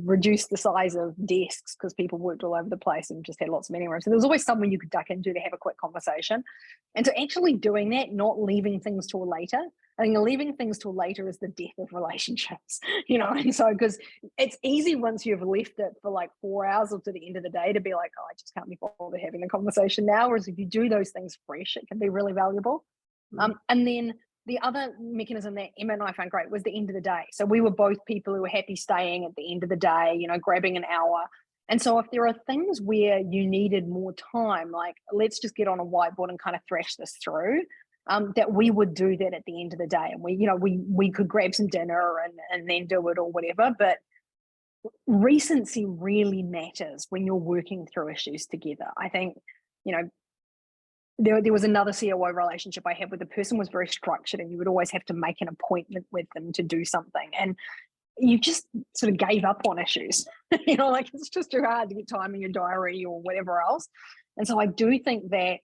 reduced the size of desks because people worked all over the place and just had lots of meeting rooms. So there was always someone you could duck into to have a quick conversation. And so actually doing that, not leaving things till later. I think leaving things till later is the death of relationships, and so, because it's easy once you've left it for like 4 hours or to the end of the day to be like, oh, I just can't be bothered having the conversation now. Whereas if you do those things fresh, it can be really valuable. And then the other mechanism that Emma and I found great was the end of the day. So we were both people who were happy staying at the end of the day, grabbing an hour. And so if there are things where you needed more time, like let's just get on a whiteboard and kind of thrash this through, that we would do that at the end of the day. And we could grab some dinner and then do it or whatever. But recency really matters when you're working through issues together. I think, there was another COO relationship I had where the person was very structured and you would always have to make an appointment with them to do something. And you just sort of gave up on issues, like it's just too hard to get time in your diary or whatever else. And so I do think that,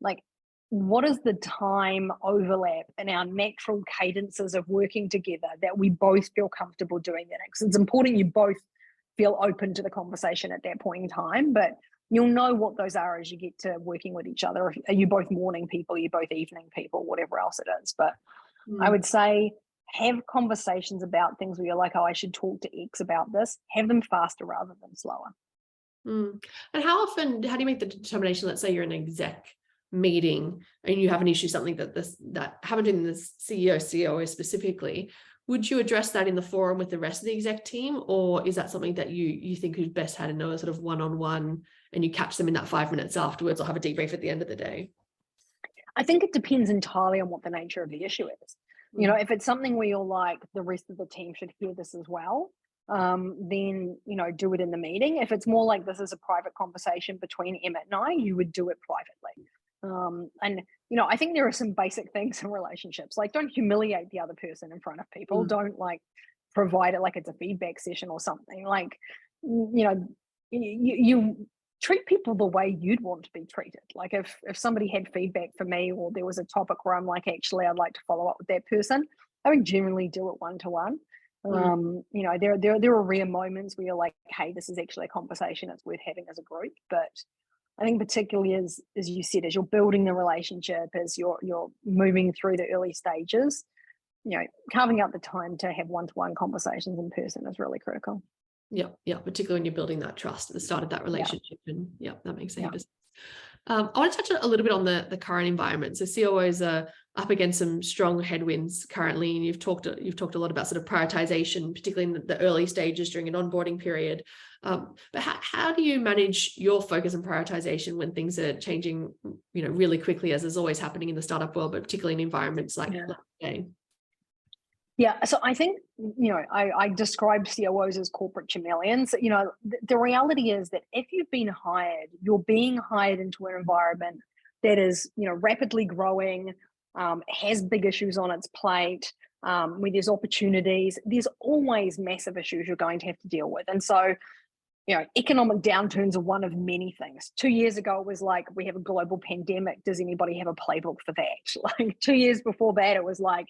like, what is the time overlap in our natural cadences of working together that we both feel comfortable doing that? Because it's important you both feel open to the conversation at that point in time, but you'll know what those are as you get to working with each other. Are you both morning people? Are you both evening people? Whatever else it is. But I would say have conversations about things where you're like, oh, I should talk to X about this. Have them faster rather than slower. And how do you make the determination? Let's say you're in an exec meeting and you have an issue, something that happened in the CEO, COO specifically. Would you address that in the forum with the rest of the exec team, or is that something that you think is best had to know a sort of one-on-one and you catch them in that 5 minutes afterwards or have a debrief at the end of the day? I think it depends entirely on what the nature of the issue is. If it's something where you're like, the rest of the team should hear this as well, then, do it in the meeting. If it's more like this is a private conversation between Emma and I, you would do it privately. And I think there are some basic things in relationships, like don't humiliate the other person in front of people. Don't like provide it like it's a feedback session or something. Like, you treat people the way you'd want to be treated. Like if somebody had feedback for me or there was a topic where I'm like, actually, I'd like to follow up with that person, I would generally do it one-to-one. There are rare moments where you're like, hey, this is actually a conversation it's worth having as a group. But I think particularly as you said, as you're building the relationship, as you're moving through the early stages, carving out the time to have one-to-one conversations in person is really critical. Yeah, particularly when you're building that trust at the start of that relationship. And that makes sense. I want to touch a little bit on the current environment. So COOs are up against some strong headwinds currently, and you've talked a lot about sort of prioritization, particularly in the early stages during an onboarding period. But how do you manage your focus and prioritization when things are changing, really quickly, as is always happening in the startup world, but particularly in environments like today? Yeah, so I think, I describe COOs as corporate chameleons. The reality is that if you've been hired, you're being hired into an environment that is, rapidly growing, has big issues on its plate, where there's opportunities. There's always massive issues you're going to have to deal with. And so, economic downturns are one of many things. 2 years ago, it was like, we have a global pandemic. Does anybody have a playbook for that? Like 2 years before that, it was like,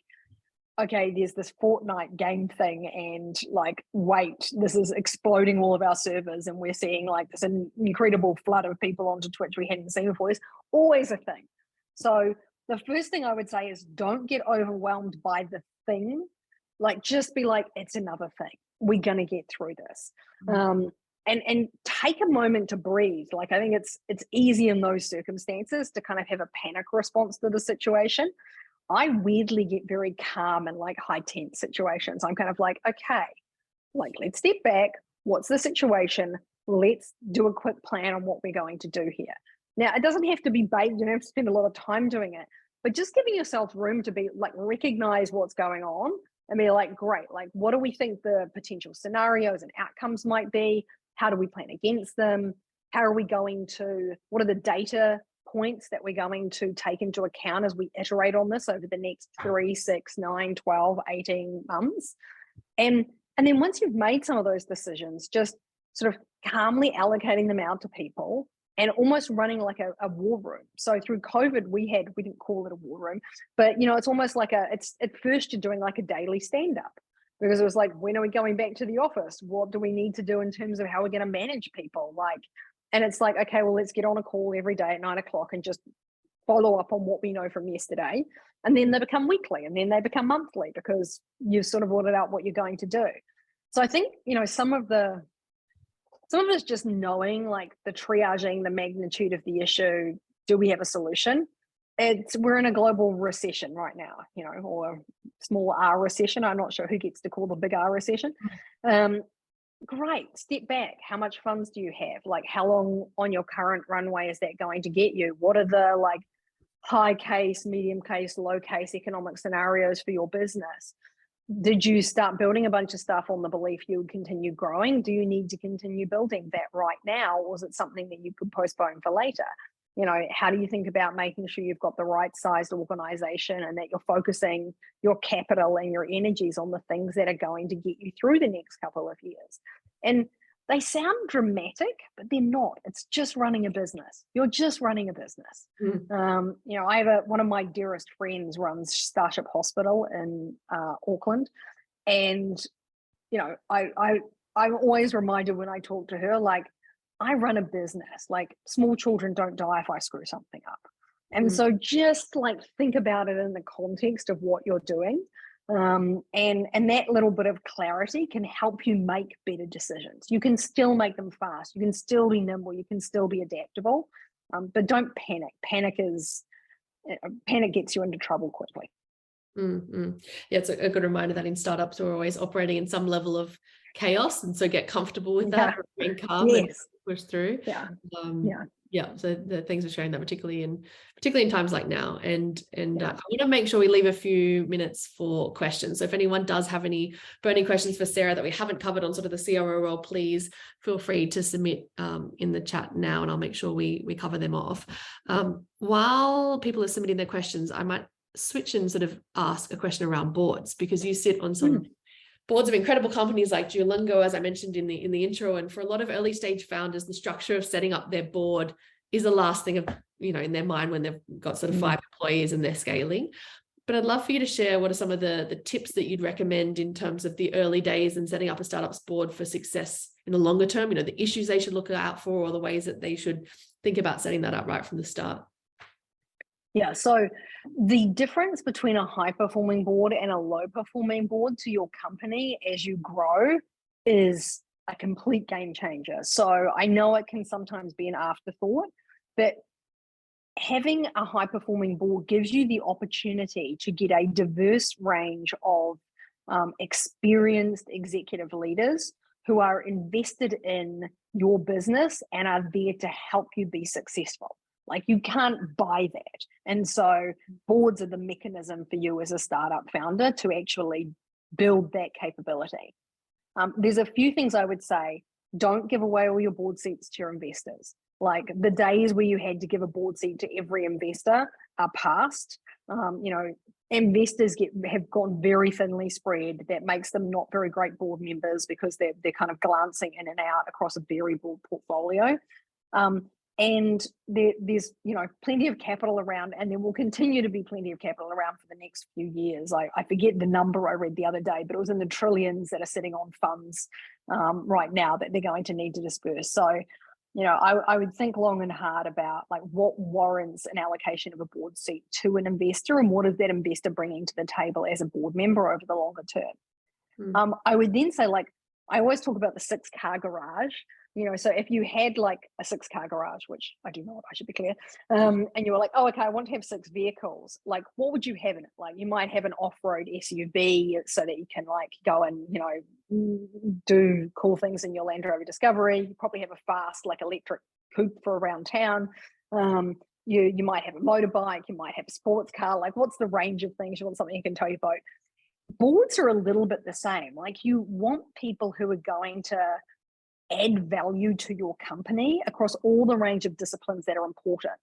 okay, there's this Fortnite game thing and like, wait, this is exploding all of our servers and we're seeing like this incredible flood of people onto Twitch we hadn't seen before. It's always a thing. So the first thing I would say is don't get overwhelmed by the thing. Like, just be like, it's another thing. We're going to get through this. And take a moment to breathe. Like, I think it's easy in those circumstances to kind of have a panic response to the situation. I weirdly get very calm in like high tense situations. I'm kind of like, okay, like, let's step back. What's the situation? Let's do a quick plan on what we're going to do here. Now, it doesn't have to be baked. You don't have to spend a lot of time doing it, but just giving yourself room to be like, recognize what's going on and be like, great, like, what do we think the potential scenarios and outcomes might be? How do we plan against them? How are we going to, what are the data points that we're going to take into account as we iterate on this over the next 3, 6, 9, 12, 18 months? And then once you've made some of those decisions, just sort of calmly allocating them out to people and almost running like a war room. So through COVID, we didn't call it a war room, but it's almost like at first you're doing like a daily stand-up, because it was like, when are we going back to the office? What do we need to do in terms of how we're going to manage people? Like, and it's like, okay, well, let's get on a call every day at 9 o'clock and just follow up on what we know from yesterday. And then they become weekly, and then they become monthly, because you've sort of ordered out what you're going to do. So I think, some of it's just knowing like the triaging, the magnitude of the issue. Do we have a solution? We're in a global recession right now, or small R recession. I'm not sure who gets to call the big R recession. Great, step back. How much funds do you have? Like, how long on your current runway is that going to get you? What are the like high case, medium case, low case economic scenarios for your business? Did you start building a bunch of stuff on the belief you would continue growing? Do you need to continue building that right now? Or is it something that you could postpone for later? How do you think about making sure you've got the right sized organization and that you're focusing your capital and your energies on the things that are going to get you through the next couple of years? And they sound dramatic, but they're not. It's just running a business. You're just running a business. I have one of my dearest friends runs Starship Hospital in Auckland, and I'm always reminded when I talk to her, like, I run a business. Like, small children don't die if I screw something up. And so just like think about it in the context of what you're doing. And that little bit of clarity can help you make better decisions. You can still make them fast. You can still be nimble. You can still be adaptable, but don't panic. Panic gets you into trouble quickly. Yeah, it's a good reminder that in startups we're always operating in some level of chaos, and so get comfortable with that, remain calm and push through. So the things are showing that particularly in times like now. And I want to make sure we leave a few minutes for questions. So if anyone does have any burning questions for Sara that we haven't covered on sort of the COO role, please feel free to submit in the chat now, and I'll make sure we cover them off. While people are submitting their questions, I might switch and sort of ask a question around boards, because you sit on some boards of incredible companies like Duolingo, as I mentioned in the intro. And for a lot of early stage founders, the structure of setting up their board is the last thing of, in their mind when they've got sort of 5 employees and they're scaling. But I'd love for you to share what are some of the tips that you'd recommend in terms of the early days and setting up a startup's board for success in the longer term, the issues they should look out for, or the ways that they should think about setting that up right from the start. Yeah, so the difference between a high-performing board and a low-performing board to your company as you grow is a complete game changer. So I know it can sometimes be an afterthought, but having a high-performing board gives you the opportunity to get a diverse range of experienced executive leaders who are invested in your business and are there to help you be successful. Like, you can't buy that. And so boards are the mechanism for you as a startup founder to actually build that capability. There's a few things I would say. Don't give away all your board seats to your investors. Like, the days where you had to give a board seat to every investor are past. Investors have gone very thinly spread. That makes them not very great board members, because they're kind of glancing in and out across a very broad portfolio. And there's plenty of capital around, and there will continue to be plenty of capital around for the next few years. I forget the number I read the other day, but it was in the trillions that are sitting on funds right now that they're going to need to disperse. So, I would think long and hard about like what warrants an allocation of a board seat to an investor, and what is that investor bringing to the table as a board member over the longer term. I would then say, like, I always talk about the 6-car garage. So if you had like a 6-car garage, which I do not, I should be clear, and you were like, oh, okay, I want to have 6 vehicles. Like, what would you have in it? Like, you might have an off-road SUV so that you can like go and, do cool things in your Land Rover Discovery. You probably have a fast like electric coupe for around town. You might have a motorbike, you might have a sports car. Like, what's the range of things? You want something you can tow your boat. Boards are a little bit the same. Like, you want people who are going to add value to your company across all the range of disciplines that are important.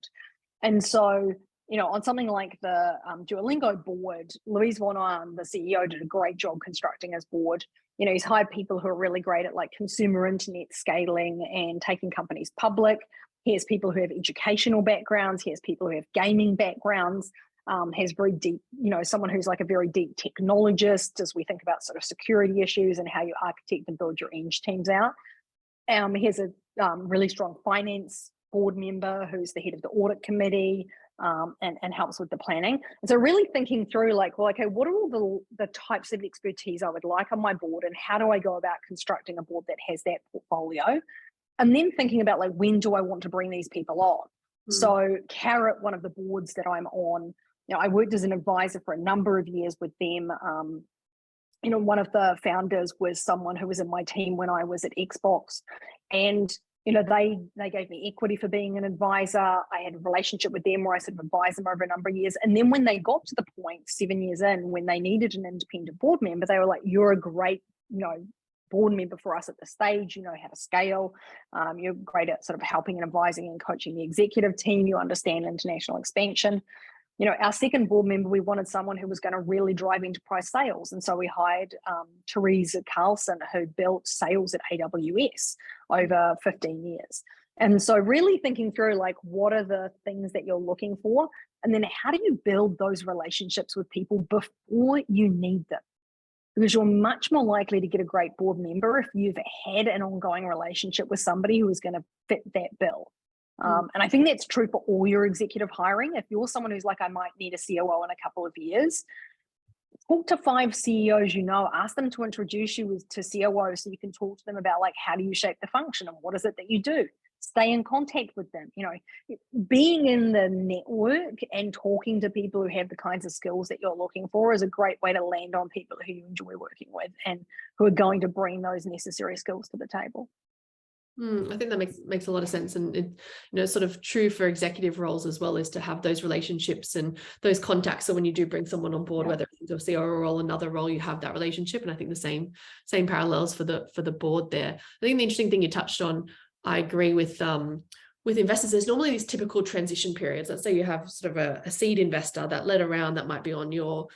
And so, on something like the Duolingo board, Louise Von Ahn, the CEO, did a great job constructing his board. He's hired people who are really great at like consumer internet scaling and taking companies public. He has people who have educational backgrounds. He has people who have gaming backgrounds. Has very deep, someone who's like a very deep technologist as we think about sort of security issues and how you architect and build your eng teams out. He has a really strong finance board member who's the head of the audit committee and helps with the planning. And so really thinking through like, well, okay, what are all the types of expertise I would like on my board, and how do I go about constructing a board that has that portfolio? And then thinking about like, when do I want to bring these people on? So Carrot, one of the boards that I'm on, I worked as an advisor for a number of years with them. One of the founders was someone who was in my team when I was at Xbox, and they gave me equity for being an advisor. I had a relationship with them where I sort of advised them over a number of years. And then when they got to the point 7 years in, when they needed an independent board member, they were like, you're a great, board member for us at this stage. You know how to scale. You're great at sort of helping and advising and coaching the executive team. You understand international expansion. Our second board member, we wanted someone who was going to really drive enterprise sales. And so we hired Teresa Carlson, who built sales at AWS over 15 years. And so really thinking through like, what are the things that you're looking for? And then how do you build those relationships with people before you need them? Because you're much more likely to get a great board member if you've had an ongoing relationship with somebody who is going to fit that bill. And I think that's true for all your executive hiring. If you're someone who's like, I might need a COO in a couple of years, talk to 5 CEOs, ask them to introduce you to COOs so you can talk to them about like, how do you shape the function and what is it that you do? Stay in contact with them. Being in the network and talking to people who have the kinds of skills that you're looking for is a great way to land on people who you enjoy working with and who are going to bring those necessary skills to the table. I think that makes a lot of sense, and it, sort of true for executive roles as well, is to have those relationships and those contacts. So when you do bring someone on board, whether it's a COO role, another role, you have that relationship. And I think the same parallels for the board there. I think the interesting thing you touched on, I agree with investors, there's normally these typical transition periods. Let's say you have sort of a seed investor that led around that might be on your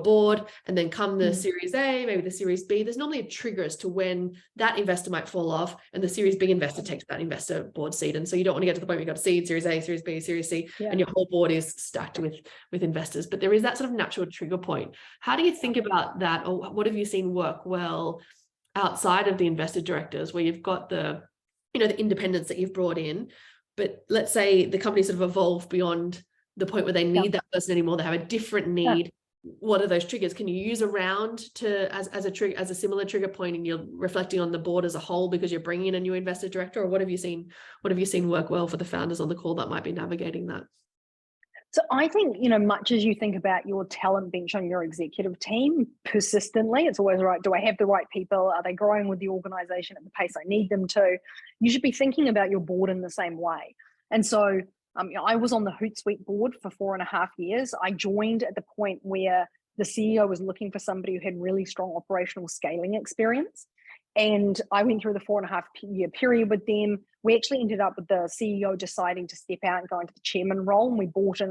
board, and then come the Series A, maybe the Series B. There's normally a trigger as to when that investor might fall off and the Series B investor takes that investor board seat. And so you don't want to get to the point where you've got seed, Series A, Series B, Series C, and your whole board is stacked with investors. But there is that sort of natural trigger point. How do you think about that, or what have you seen work well outside of the investor directors, where you've got the independence that you've brought in, but let's say the company sort of evolved beyond the point where they need that person anymore, they have a different need. What are those triggers? Can you use around as a similar trigger point, and you're reflecting on the board as a whole because you're bringing in a new investor director? Or what have you seen work well for the founders on the call that might be navigating that? So I think, much as you think about your talent bench on your executive team persistently, it's always right. Do I have the right people? Are they growing with the organization at the pace I need them to? You should be thinking about your board in the same way. And so I was on the Hootsuite board for 4.5 years. I joined at the point where the CEO was looking for somebody who had really strong operational scaling experience. And I went through the 4.5-year period with them. We actually ended up with the CEO deciding to step out and go into the chairman role. And we brought in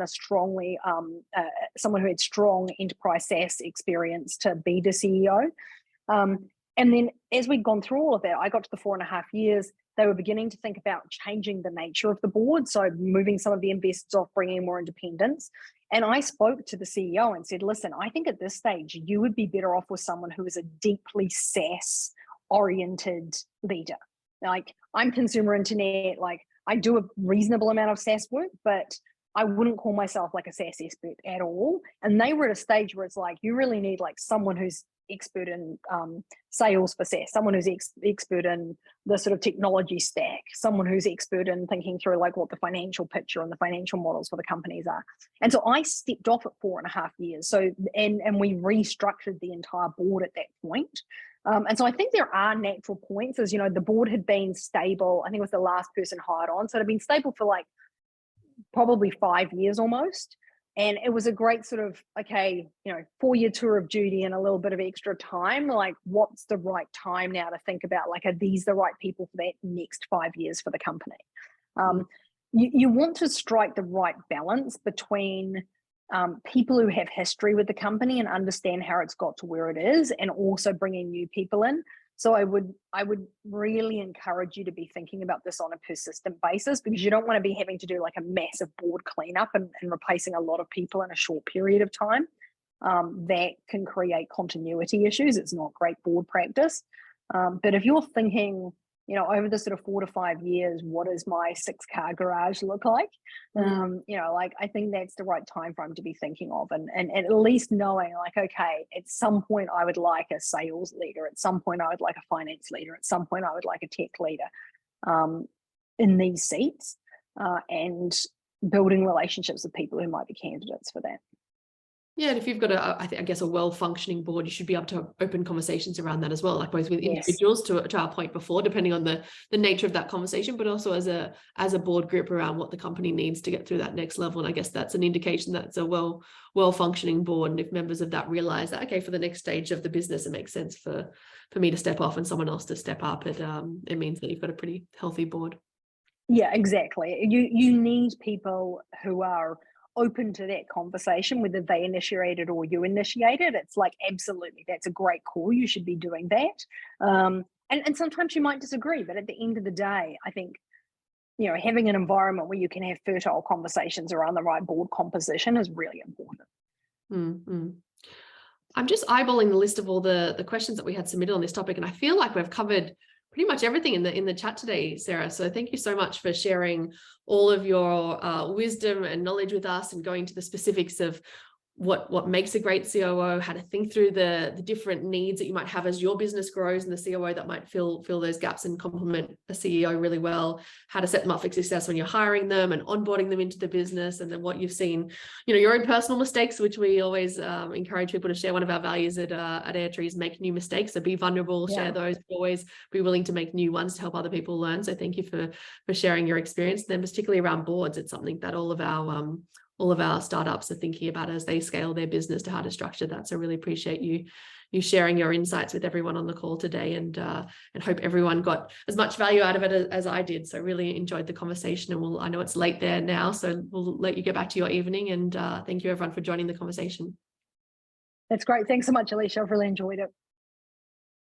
someone who had strong enterprise SaaS experience to be the CEO. And then as we'd gone through all of that, I got to the 4.5 years. They were beginning to think about changing the nature of the board. So moving some of the investors off, bringing more independence. And I spoke to the CEO and said, listen, I think at this stage, you would be better off with someone who is a deeply SaaS oriented leader. Like, I'm consumer internet, like I do a reasonable amount of SaaS work, but I wouldn't call myself like a SaaS expert at all. And they were at a stage where it's like, you really need like someone who's expert in sales for SaaS, someone who's expert in the sort of technology stack, someone who's expert in thinking through like what the financial picture and the financial models for the companies are. And so I stepped off at 4.5 years. So, and we restructured the entire board at that point. And so I think there are natural points, as you know, the board had been stable. I think it was the last person hired on. So it had been stable for like probably 5 years almost. And it was a great sort of, okay, 4-year tour of duty and a little bit of extra time. Like, what's the right time now to think about, like, are these the right people for that next 5 years for the company? You want to strike the right balance between people who have history with the company and understand how it's got to where it is, and also bringing new people in. So I would really encourage you to be thinking about this on a persistent basis, because you don't want to be having to do like a massive board cleanup and replacing a lot of people in a short period of time. That can create continuity issues. It's not great board practice. But if you're thinking, over the sort of 4 to 5 years, what does my 6-car garage look like? Like, I think that's the right time frame to be thinking of, and at least knowing, like, okay, at some point I would like a sales leader, at some point I would like a finance leader, at some point I would like a tech leader in these seats, and building relationships with people who might be candidates for that. Yeah, and if you've got I guess a well-functioning board, you should be able to open conversations around that as well, like both with individuals, to our point before, depending on the nature of that conversation, but also as a board group around what the company needs to get through that next level. And I guess that's an indication that it's a well-functioning board. And if members of that realize that, okay, for the next stage of the business, it makes sense for me to step off and someone else to step up, it means that you've got a pretty healthy board. Yeah, exactly. You need people who are open to that conversation, whether they initiate it or you initiate it. It's like, absolutely, that's a great call. You should be doing that. And sometimes you might disagree, but at the end of the day, I think, having an environment where you can have fertile conversations around the right board composition is really important. Mm-hmm. I'm just eyeballing the list of all the questions that we had submitted on this topic, and I feel like we've covered pretty much everything in the chat today, Sarah. So thank you so much for sharing all of your wisdom and knowledge with us, and going to the specifics of what makes a great COO, how to think through the different needs that you might have as your business grows, and the COO that might fill those gaps and complement a CEO really well, how to set them up for success when you're hiring them and onboarding them into the business, and then what you've seen, your own personal mistakes, which we always encourage people to share. One of our values at Airtree is make new mistakes. So be vulnerable, share those, always be willing to make new ones to help other people learn. So thank you for sharing your experience. Then particularly around boards, it's something that all of our startups are thinking about as they scale their business, to how to structure that. So really appreciate you sharing your insights with everyone on the call today, and hope everyone got as much value out of it as I did. So really enjoyed the conversation, and I know it's late there now, so we'll let you get back to your evening, and thank you everyone for joining the conversation. That's great. Thanks so much, Alicia. I've really enjoyed it.